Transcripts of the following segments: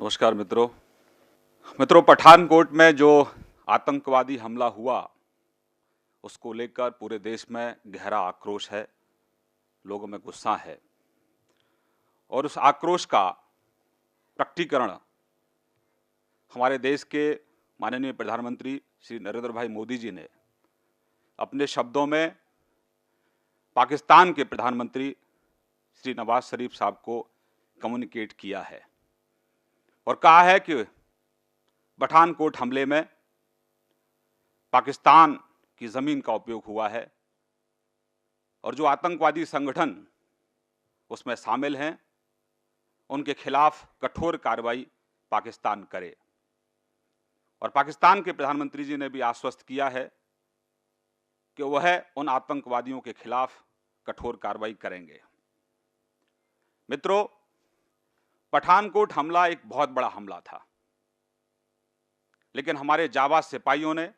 नमस्कार मित्रों। पठानकोट में जो आतंकवादी हमला हुआ उसको लेकर पूरे देश में गहरा आक्रोश है, लोगों में गुस्सा है और उस आक्रोश का प्रकटीकरण हमारे देश के माननीय प्रधानमंत्री श्री नरेंद्र भाई मोदी जी ने अपने शब्दों में पाकिस्तान के प्रधानमंत्री श्री नवाज शरीफ साहब को कम्युनिकेट किया है और कहा है कि पठानकोट हमले में पाकिस्तान की ज़मीन का उपयोग हुआ है और जो आतंकवादी संगठन उसमें शामिल हैं उनके खिलाफ कठोर कार्रवाई पाकिस्तान करे। और पाकिस्तान के प्रधानमंत्री जी ने भी आश्वस्त किया है कि वह उन आतंकवादियों के खिलाफ कठोर कार्रवाई करेंगे। मित्रों, पठानकोट हमला एक बहुत बड़ा हमला था, लेकिन हमारे जाबाज सिपाहियों ने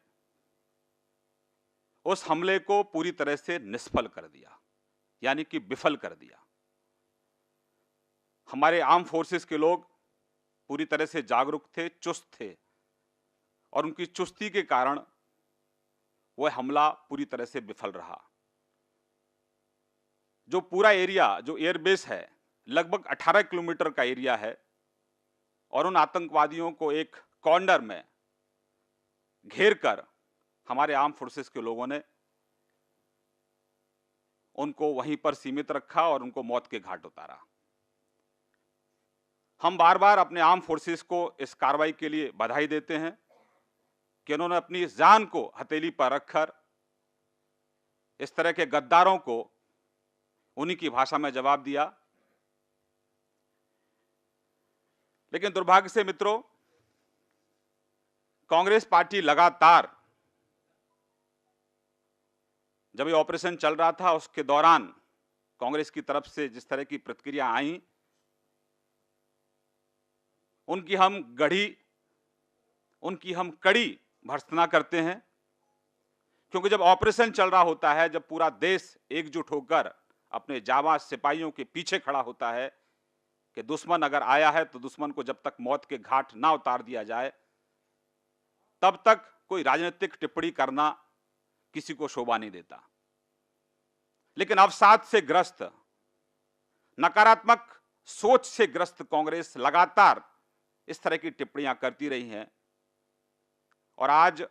उस हमले को पूरी तरह से निष्फल कर दिया, यानी कि विफल कर दिया। हमारे आर्म फोर्सेस के लोग पूरी तरह से जागरूक थे, चुस्त थे और उनकी चुस्ती के कारण वह हमला पूरी तरह से विफल रहा। जो पूरा एरिया, जो एयरबेस है, लगभग 18 किलोमीटर का एरिया है और उन आतंकवादियों को एक कॉर्नर में घेर कर हमारे आर्म फोर्सेस के लोगों ने उनको वहीं पर सीमित रखा और उनको मौत के घाट उतारा। हम बार बार अपने आर्म फोर्सेस को इस कार्रवाई के लिए बधाई देते हैं कि उन्होंने अपनी जान को हथेली पर रखकर इस तरह के गद्दारों को उन्हीं की भाषा में जवाब दिया। लेकिन दुर्भाग्य से मित्रों, कांग्रेस पार्टी लगातार जब ये ऑपरेशन चल रहा था उसके दौरान कांग्रेस की तरफ से जिस तरह की प्रतिक्रिया आई, उनकी हम कड़ी भर्त्सना करते हैं। क्योंकि जब ऑपरेशन चल रहा होता है, जब पूरा देश एकजुट होकर अपने जाबाज सिपाहियों के पीछे खड़ा होता है कि दुश्मन अगर आया है तो दुश्मन को जब तक मौत के घाट ना उतार दिया जाए तब तक कोई राजनीतिक टिप्पणी करना किसी को शोभा नहीं देता। लेकिन अवसाद से ग्रस्त, नकारात्मक सोच से ग्रस्त कांग्रेस लगातार इस तरह की टिप्पणियां करती रही हैं और आज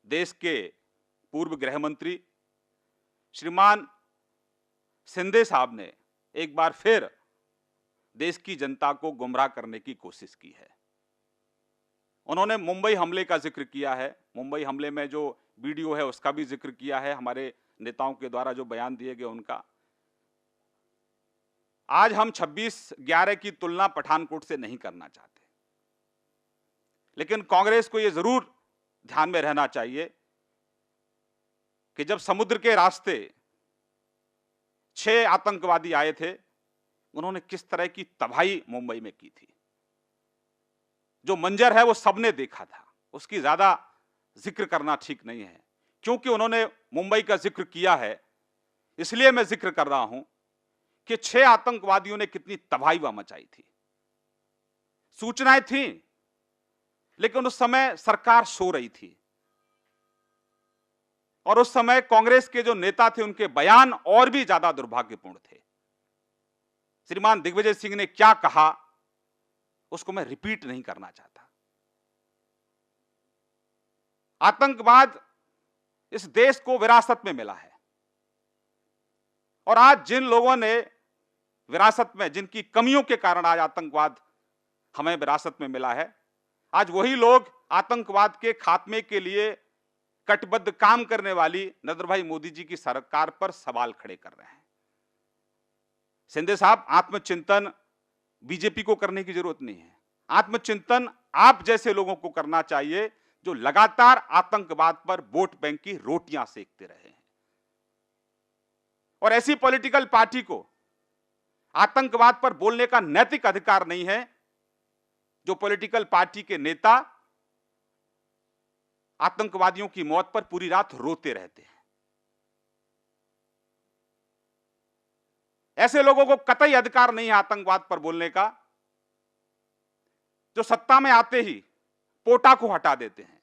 देश के पूर्व गृह मंत्री श्रीमान शिंदे साहब ने एक बार फिर देश की जनता को गुमराह करने की कोशिश की है। उन्होंने मुंबई हमले का जिक्र किया है, मुंबई हमले में जो वीडियो है उसका भी जिक्र किया है, हमारे नेताओं के द्वारा जो बयान दिए गए उनका। आज हम 26/11 की तुलना पठानकोट से नहीं करना चाहते, लेकिन कांग्रेस को यह जरूर ध्यान में रहना चाहिए कि जब समुद्र के रास्ते 6 आतंकवादी आए थे, उन्होंने किस तरह की तबाही मुंबई में की थी। जो मंजर है वो सबने देखा था, उसकी ज्यादा जिक्र करना ठीक नहीं है। क्योंकि उन्होंने मुंबई का जिक्र किया है इसलिए मैं जिक्र कर रहा हूं कि 6 आतंकवादियों ने कितनी तबाही वहां मचाई थी। सूचनाएं थी, लेकिन उस समय सरकार सो रही थी और उस समय कांग्रेस के जो नेता थे उनके बयान और भी ज्यादा दुर्भाग्यपूर्ण थे। श्रीमान दिग्विजय सिंह ने क्या कहा उसको मैं रिपीट नहीं करना चाहता। आतंकवाद इस देश को विरासत में मिला है और आज जिन लोगों ने विरासत में, जिनकी कमियों के कारण आज आतंकवाद हमें विरासत में मिला है, आज वही लोग आतंकवाद के खात्मे के लिए कटिबद्ध काम करने वाली नरेंद्र भाई मोदी जी की सरकार पर सवाल खड़े कर रहे हैं। शिंदे साहब, आत्मचिंतन बीजेपी को करने की जरूरत नहीं है। आत्मचिंतन आप जैसे लोगों को करना चाहिए जो लगातार आतंकवाद पर वोट बैंक की रोटियां सेकते रहे हैं। और ऐसी पॉलिटिकल पार्टी को आतंकवाद पर बोलने का नैतिक अधिकार नहीं है जो पॉलिटिकल पार्टी के नेता आतंकवादियों की मौत पर पूरी रात रोते रहते हैं। ऐसे लोगों को कतई अधिकार नहीं है आतंकवाद पर बोलने का। जो सत्ता में आते ही पोटा को हटा देते हैं।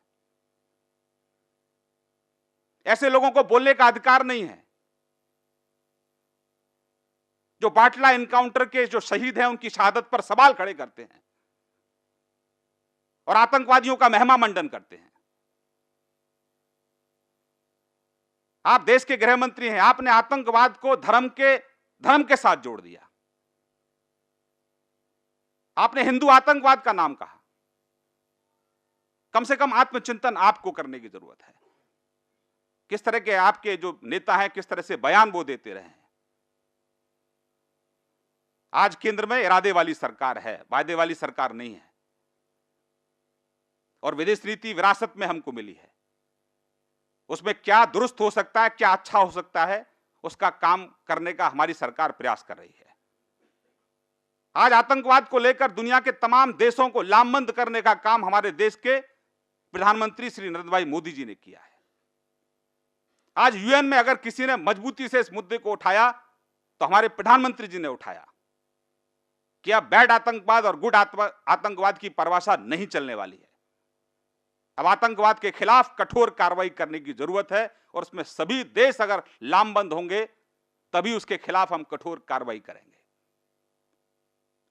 ऐसे लोगों को बोलने का अधिकार नहीं है। जो बाटला एनकाउंटर के जो शहीद हैं उनकी शहादत पर सवाल खड़े करते हैं और आतंकवादियों का महिमा मंडन करते हैं। आप देश के गृह मंत्री हैं, आपने आतंकवाद को धर्म के साथ जोड़ दिया। आपने हिंदू आतंकवाद का नाम कहा। कम से कम आत्मचिंतन आपको करने की जरूरत है। किस तरह के आपके जो नेता हैं, किस तरह से बयान वो देते रहे हैं। आज केंद्र में इरादे वाली सरकार है, वायदे वाली सरकार नहीं है। और विदेश नीति विरासत में हमको मिली है। उसमें क्या दुरुस्त हो सकता है, क्या अच्छा हो सकता है, उसका काम करने का हमारी सरकार प्रयास कर रही है। आज आतंकवाद को लेकर दुनिया के तमाम देशों को लामबंद करने का काम हमारे देश के प्रधानमंत्री श्री नरेंद्र भाई मोदी जी ने किया है। आज यूएन में अगर किसी ने मजबूती से इस मुद्दे को उठाया तो हमारे प्रधानमंत्री जी ने उठाया कि अब बैड आतंकवाद और गुड आतंकवाद की परिभाषा नहीं चलने वाली है। अब आतंकवाद के खिलाफ कठोर कार्रवाई करने की जरूरत है और उसमें सभी देश अगर लामबंद होंगे तभी उसके खिलाफ हम कठोर कार्रवाई करेंगे।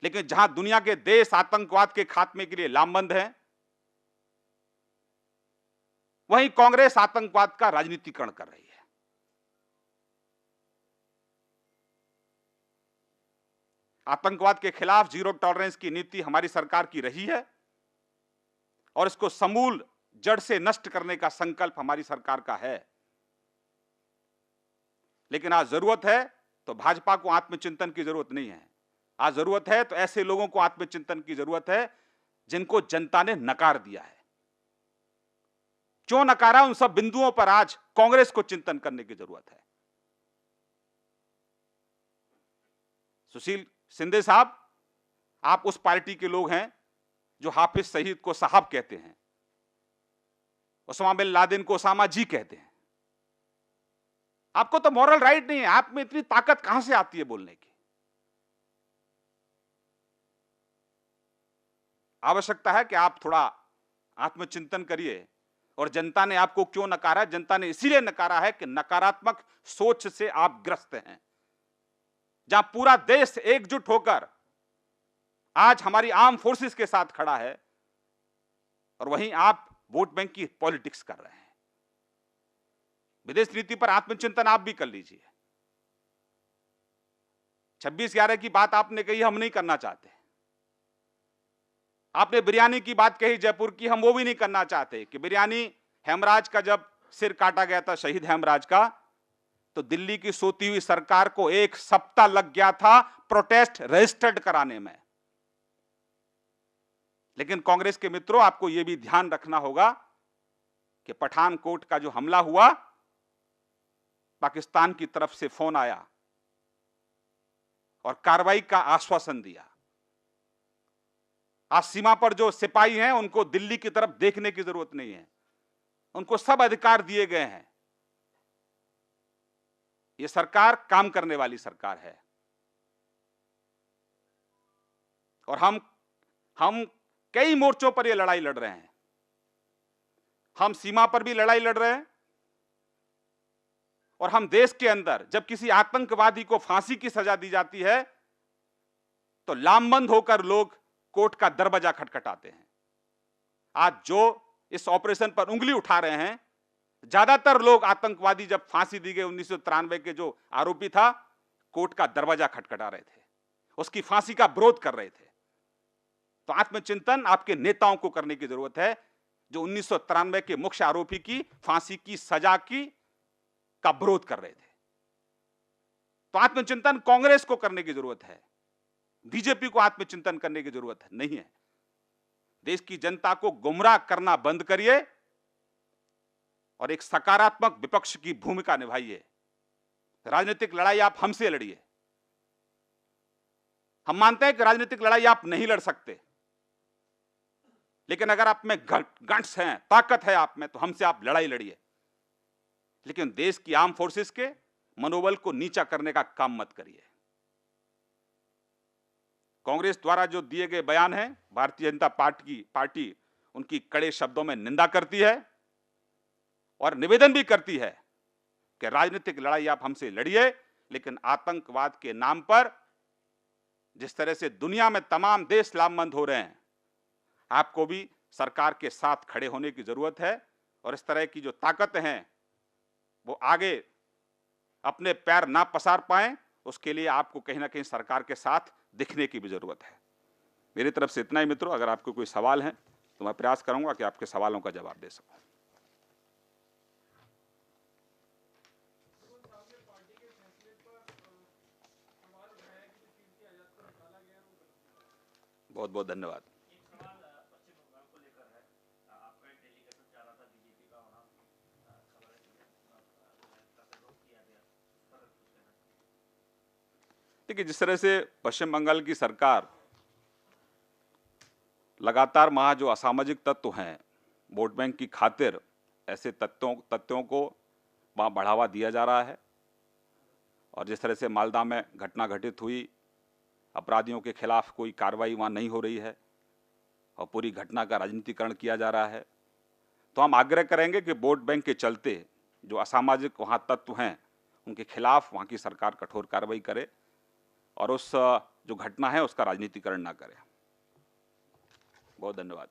लेकिन जहां दुनिया के देश आतंकवाद के खात्मे के लिए लामबंद हैं, वहीं कांग्रेस आतंकवाद का राजनीतिकरण कर रही है। आतंकवाद के खिलाफ जीरो टॉलरेंस की नीति हमारी सरकार की रही है और इसको समूल जड़ से नष्ट करने का संकल्प हमारी सरकार का है। लेकिन आज जरूरत है तो भाजपा को आत्मचिंतन की जरूरत नहीं है। आज जरूरत है तो ऐसे लोगों को आत्मचिंतन की जरूरत है जिनको जनता ने नकार दिया है। क्यों नकारा, उन सब बिंदुओं पर आज कांग्रेस को चिंतन करने की जरूरत है। सुशील शिंदे साहब, आप उस पार्टी के लोग हैं जो हाफिज सईद को साहब कहते हैं, उस्मा बिन लादेन को ओसामा जी कहते हैं। आपको तो मॉरल राइट नहीं है। आप में इतनी ताकत कहां से आती है बोलने की? आवश्यकता है कि आप थोड़ा आत्मचिंतन करिए। और जनता ने आपको क्यों नकारा? जनता ने इसीलिए नकारा है कि नकारात्मक सोच से आप ग्रस्त हैं। जहां पूरा देश एकजुट होकर आज हमारी आर्म फोर्सेस के साथ खड़ा है और वहीं आप वोट बैंक की पॉलिटिक्स कर रहे हैं। विदेश नीति पर आत्मचिंतन आप भी कर लीजिए। 26/11 की बात आपने कही, हम नहीं करना चाहते। आपने बिरयानी की बात कही जयपुर की, हम वो भी नहीं करना चाहते कि बिरयानी हेमराज का जब सिर काटा गया था, शहीद हेमराज का, तो दिल्ली की सोती हुई सरकार को 1 सप्ताह लग गया था प्रोटेस्ट रजिस्टर्ड कराने में। लेकिन कांग्रेस के मित्रों, आपको यह भी ध्यान रखना होगा कि पठानकोट का जो हमला हुआ, पाकिस्तान की तरफ से फोन आया और कार्रवाई का आश्वासन दिया। आज सीमा पर जो सिपाही हैं उनको दिल्ली की तरफ देखने की जरूरत नहीं है, उनको सब अधिकार दिए गए हैं। यह सरकार काम करने वाली सरकार है और हम कई मोर्चों पर यह लड़ाई लड़ रहे हैं। हम सीमा पर भी लड़ाई लड़ रहे हैं और हम देश के अंदर जब किसी आतंकवादी को फांसी की सजा दी जाती है तो लामबंद होकर लोग कोर्ट का दरवाजा खटखटाते हैं। आज जो इस ऑपरेशन पर उंगली उठा रहे हैं, ज्यादातर लोग आतंकवादी जब फांसी दी गई 1993 के जो आरोपी था, कोर्ट का दरवाजा खटखटा रहे थे, उसकी फांसी का विरोध कर रहे थे। तो आत्मचिंतन आपके नेताओं को करने की जरूरत है जो 1993 के मुख्य आरोपी की फांसी की सजा का विरोध कर रहे थे। तो आत्मचिंतन कांग्रेस को करने की जरूरत है, बीजेपी को आत्मचिंतन करने की जरूरत नहीं है। देश की जनता को गुमराह करना बंद करिए और एक सकारात्मक विपक्ष की भूमिका निभाइए। राजनीतिक लड़ाई आप हमसे लड़िए। हम मानते हैं कि राजनीतिक लड़ाई आप नहीं लड़ सकते, लेकिन अगर आप में गट्स हैं, ताकत है आप में, तो हमसे आप लड़ाई लड़िए। लेकिन देश की आर्म फोर्सेस के मनोबल को नीचा करने का काम मत करिए। कांग्रेस द्वारा जो दिए गए बयान हैं, भारतीय जनता पार्टी उनकी कड़े शब्दों में निंदा करती है और निवेदन भी करती है कि राजनीतिक लड़ाई आप हमसे लड़िए, लेकिन आतंकवाद के नाम पर जिस तरह से दुनिया में तमाम देश लामबंद हो रहे हैं, आपको भी सरकार के साथ खड़े होने की जरूरत है और इस तरह की जो ताकतें हैं वो आगे अपने पैर ना पसार पाएं, उसके लिए आपको कहीं ना कहीं सरकार के साथ दिखने की भी जरूरत है। मेरी तरफ से इतना ही मित्रों, अगर आपको कोई सवाल है तो मैं प्रयास करूंगा कि आपके सवालों का जवाब दे सकूं। बहुत बहुत धन्यवाद। देखिए, जिस तरह से पश्चिम बंगाल की सरकार लगातार वहां जो असामाजिक तत्व हैं, वोट बैंक की खातिर ऐसे तत्वों को वहां बढ़ावा दिया जा रहा है और जिस तरह से मालदा में घटना घटित हुई, अपराधियों के खिलाफ कोई कार्रवाई वहां नहीं हो रही है और पूरी घटना का राजनीतिकरण किया जा रहा है, तो हम आग्रह करेंगे कि वोट बैंक के चलते जो असामाजिक वहां तत्व हैं उनके खिलाफ वहां की सरकार कठोर कार्रवाई करे और उस जो घटना है उसका राजनीतिकरण ना करे। बहुत धन्यवाद।